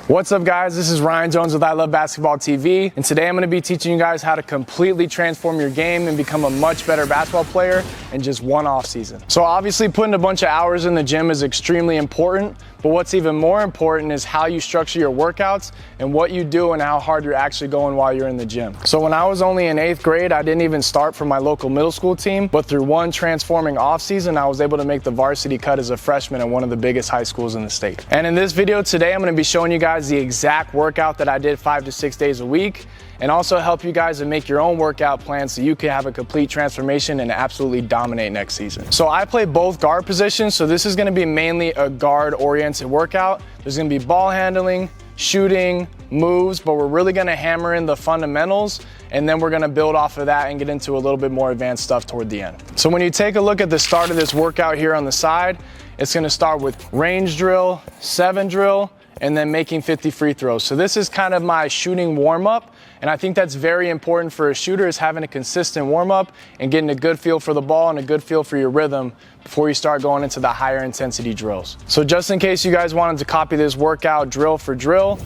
What's up guys, this is Ryan Jones with ILoveBasketballTV, and today I'm going to be teaching you guys how to completely transform your game and become a much better basketball player in just one off season. So obviously putting a bunch of hours in the gym is extremely important, but what's even more important is how you structure your workouts and what you do and how hard you're actually going while you're in the gym. So when I was only in 8th grade, I didn't even start for my local middle school team, but through one transforming off season, I was able to make the varsity cut as a freshman at one of the biggest high schools in the state. And in this video today, I'm going to be showing you guys the exact workout that I did 5 to 6 days a week, and also help you guys to make your own workout plan so you can have a complete transformation and absolutely dominate next season. So I play both guard positions, so this is going to be mainly a guard oriented workout. There's going to be ball handling, shooting, moves, but we're really going to hammer in the fundamentals, and then we're going to build off of that and get into a little bit more advanced stuff toward the end. So when you take a look at the start of this workout here on the side, it's going to start with range drill, 7 drill, and then making 50 free throws. So this is kind of my shooting warm-up, and I think that's very important for a shooter, is having a consistent warm-up and getting a good feel for the ball and a good feel for your rhythm before you start going into the higher intensity drills. So just in case you guys wanted to copy this workout drill for drill,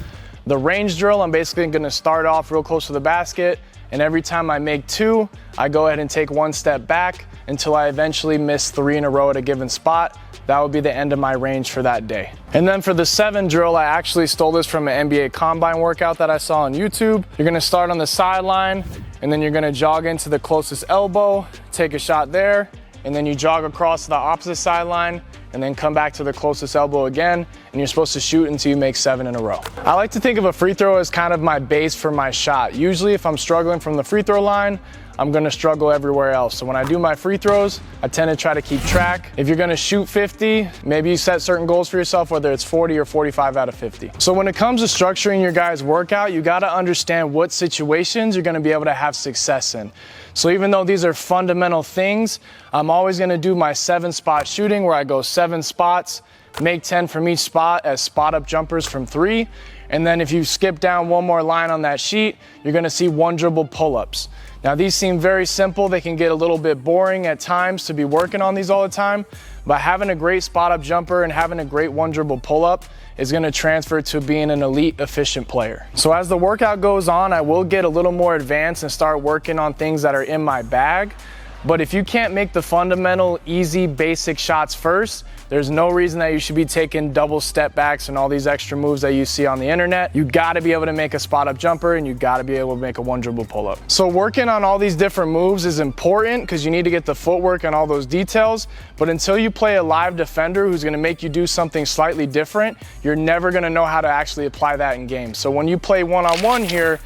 the range drill, I'm basically gonna start off real close to the basket, and every time I make 2, I go ahead and take 1 step back until I eventually miss 3 in a row at a given spot. That would be the end of my range for that day. And then for the 7 drill, I actually stole this from an NBA Combine workout that I saw on YouTube. You're gonna start on the sideline, and then you're gonna jog into the closest elbow, take a shot there, and then you jog across to the opposite sideline, and then come back to the closest elbow again, and you're supposed to shoot until you make 7 in a row. I like to think of a free throw as kind of my base for my shot. Usually if I'm struggling from the free throw line, I'm gonna struggle everywhere else. So when I do my free throws, I tend to try to keep track. If you're gonna shoot 50, maybe you set certain goals for yourself, whether it's 40 or 45 out of 50. So when it comes to structuring your guys' workout, you gotta understand what situations you're gonna be able to have success in. So even though these are fundamental things, I'm always gonna do my 7 spot shooting, where I go 7 spots, make 10 from each spot as spot up jumpers from 3. And then if you skip down one more line on that sheet, you're gonna see 1 dribble pull-ups. Now these seem very simple. They can get a little bit boring at times to be working on these all the time, but having a great spot up jumper and having a great 1 dribble pull-up is gonna transfer to being an elite efficient player. So as the workout goes on, I will get a little more advanced and start working on things that are in my bag. But if you can't make the fundamental, easy, basic shots first, there's no reason that you should be taking double step backs and all these extra moves that you see on the internet. You gotta be able to make a spot up jumper, and you gotta be able to make a 1 dribble pull up. So working on all these different moves is important because you need to get the footwork and all those details. But until you play a live defender who's gonna make you do something slightly different, you're never gonna know how to actually apply that in games. So when you play one-on-one here,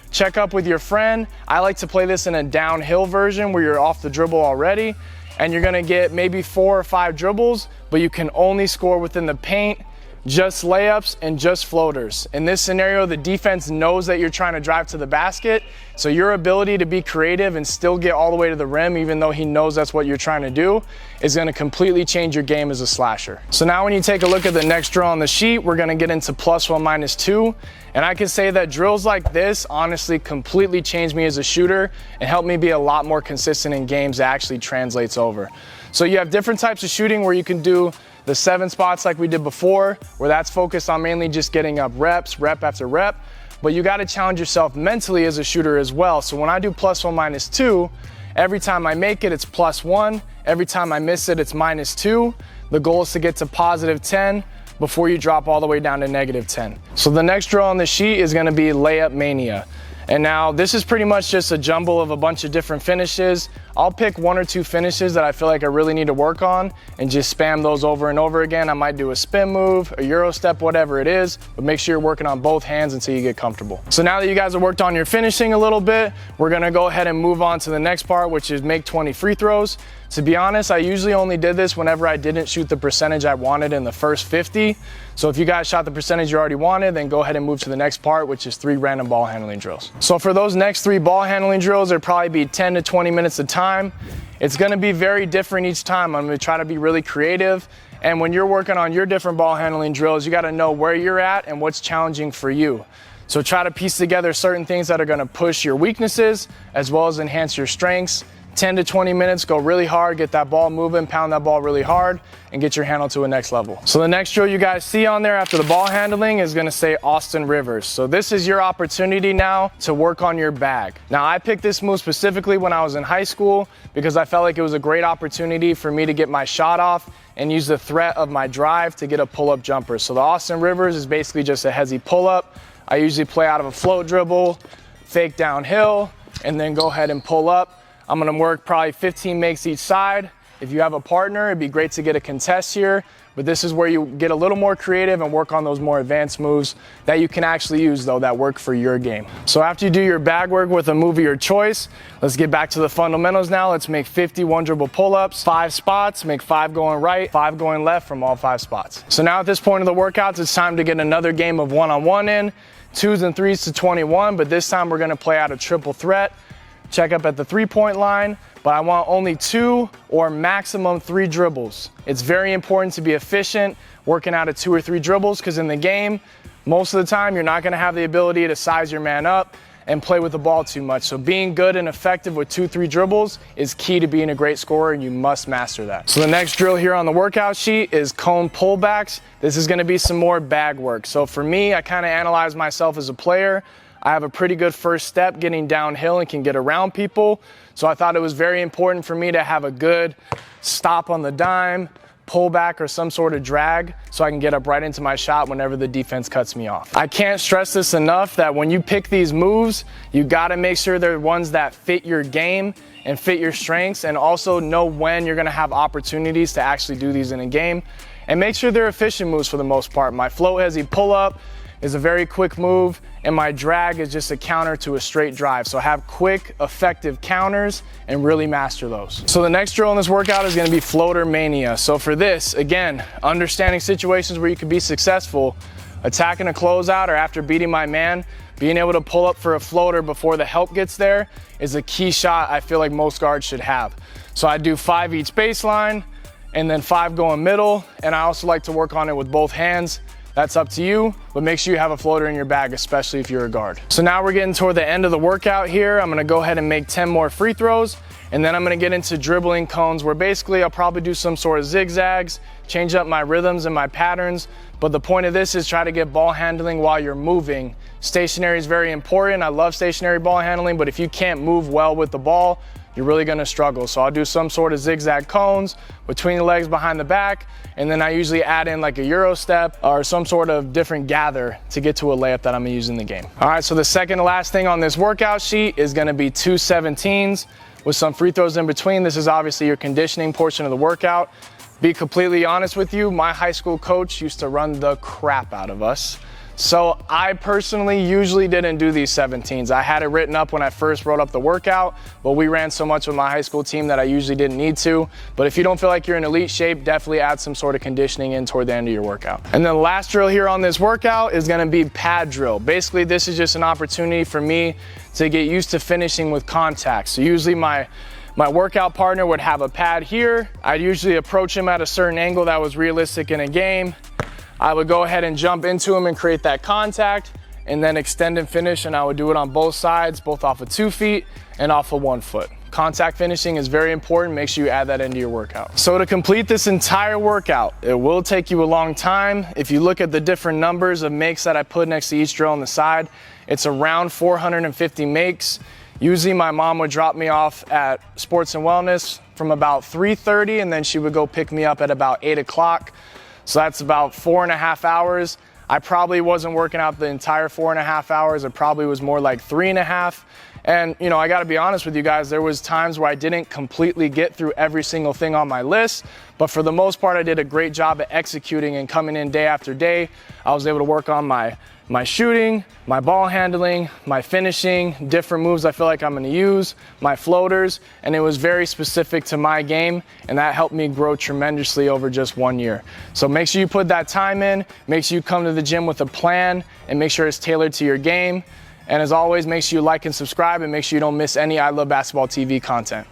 check up with your friend. I like to play this in a downhill version where you're off the dribble already, and you're gonna get maybe 4 or 5 dribbles, but you can only score within the paint, just layups and just floaters. In this scenario, the defense knows that you're trying to drive to the basket, so your ability to be creative and still get all the way to the rim, even though he knows that's what you're trying to do, is gonna completely change your game as a slasher. So now when you take a look at the next drill on the sheet, we're gonna get into +1, -2. And I can say that drills like this honestly completely changed me as a shooter and helped me be a lot more consistent in games that actually translates over. So you have different types of shooting where you can do the 7 spots like we did before, where that's focused on mainly just getting up reps, rep after rep. But you gotta challenge yourself mentally as a shooter as well. So when I do +1, -2, every time I make it, it's +1. Every time I miss it, it's -2. The goal is to get to +10 before you drop all the way down to -10. So the next drill on the sheet is gonna be layup mania. And now this is pretty much just a jumble of a bunch of different finishes. I'll pick 1 or 2 finishes that I feel like I really need to work on and just spam those over and over again. I might do a spin move, a Euro step, whatever it is, but make sure you're working on both hands until you get comfortable. So now that you guys have worked on your finishing a little bit, we're gonna go ahead and move on to the next part, which is make 20 free throws. To be honest, I usually only did this whenever I didn't shoot the percentage I wanted in the first 50. So if you guys shot the percentage you already wanted, then go ahead and move to the next part, which is 3 random ball handling drills. So for those next 3 ball handling drills, it'll probably be 10 to 20 minutes of time. It's gonna be very different each time. I'm gonna try to be really creative. And when you're working on your different ball handling drills, you gotta know where you're at and what's challenging for you. So try to piece together certain things that are gonna push your weaknesses as well as enhance your strengths. 10 to 20 minutes, go really hard, get that ball moving, pound that ball really hard, and get your handle to a next level. So the next drill you guys see on there after the ball handling is gonna say Austin Rivers. So this is your opportunity now to work on your bag. Now I picked this move specifically when I was in high school because I felt like it was a great opportunity for me to get my shot off and use the threat of my drive to get a pull-up jumper. So the Austin Rivers is basically just a hezzy pull-up. I usually play out of a float dribble, fake downhill, and then go ahead and pull up. I'm gonna work probably 15 makes each side. If you have a partner, it'd be great to get a contest here, but this is where you get a little more creative and work on those more advanced moves that you can actually use though, that work for your game. So after you do your bag work with a move of your choice, let's get back to the fundamentals now. Let's make 50 one dribble pull-ups, 5 spots, make 5 going right, 5 going left from all 5 spots. So now at this point of the workouts, it's time to get another game of one-on-one in, 2s and 3s to 21, but this time we're gonna play out a triple threat. Check up at the 3-point line, but I want only 2 or maximum 3 dribbles. It's very important to be efficient working out of 2 or 3 dribbles because in the game, most of the time you're not gonna have the ability to size your man up and play with the ball too much. So being good and effective with 2-3 dribbles is key to being a great scorer, and you must master that. So the next drill here on the workout sheet is cone pullbacks. This is gonna be some more bag work. So for me, I kinda analyze myself as a player. I have a pretty good first step getting downhill and can get around people. So I thought it was very important for me to have a good stop on the dime, pullback, or some sort of drag so I can get up right into my shot whenever the defense cuts me off. I can't stress this enough that when you pick these moves, you gotta make sure they're ones that fit your game and fit your strengths, and also know when you're gonna have opportunities to actually do these in a game. And make sure they're efficient moves for the most part. My float hezzy pull-up is a very quick move, and my drag is just a counter to a straight drive. So have quick, effective counters and really master those. So the next drill in this workout is gonna be floater mania. So for this, again, understanding situations where you can be successful, attacking a closeout or after beating my man, being able to pull up for a floater before the help gets there is a key shot I feel like most guards should have. So I do 5 each baseline and then 5 going middle, and I also like to work on it with both hands. That's up to you, but make sure you have a floater in your bag, especially if you're a guard. So now we're getting toward the end of the workout here. I'm gonna go ahead and make 10 more free throws, and then I'm gonna get into dribbling cones where basically I'll probably do some sort of zigzags, change up my rhythms and my patterns, but the point of this is try to get ball handling while you're moving. Stationary is very important. I love stationary ball handling, but if you can't move well with the ball, you're really gonna struggle. So I'll do some sort of zigzag cones between the legs behind the back, and then I usually add in like a Euro step or some sort of different gather to get to a layup that I'm gonna use in the game. All right, so the second to last thing on this workout sheet is gonna be 2 17s with some free throws in between. This is obviously your conditioning portion of the workout. Be completely honest with you, my high school coach used to run the crap out of us. So I personally usually didn't do these 17s. I had it written up when I first wrote up the workout, but we ran so much with my high school team that I usually didn't need to. But if you don't feel like you're in elite shape, definitely add some sort of conditioning in toward the end of your workout. And then the last drill here on this workout is gonna be pad drill. Basically, this is just an opportunity for me to get used to finishing with contact. So usually my workout partner would have a pad here. I'd usually approach him at a certain angle that was realistic in a game. I would go ahead and jump into him and create that contact, and then extend and finish, and I would do it on both sides, both off of 2 feet and off of 1 foot. Contact finishing is very important. Make sure you add that into your workout. So to complete this entire workout, it will take you a long time. If you look at the different numbers of makes that I put next to each drill on the side, it's around 450 makes. Usually my mom would drop me off at Sports and Wellness from about 3:30, and then she would go pick me up at about 8 o'clock. So that's about 4.5 hours. I probably wasn't working out the entire 4.5 hours. It probably was more like 3.5. And you know, I gotta be honest with you guys, there was times where I didn't completely get through every single thing on my list, but for the most part, I did a great job at executing and coming in day after day. I was able to work on my shooting, my ball handling, my finishing, different moves I feel like I'm gonna use, my floaters, and it was very specific to my game, and that helped me grow tremendously over just 1 year. So make sure you put that time in, make sure you come to the gym with a plan, and make sure it's tailored to your game. And as always, make sure you like and subscribe, and make sure you don't miss any I Love Basketball TV content.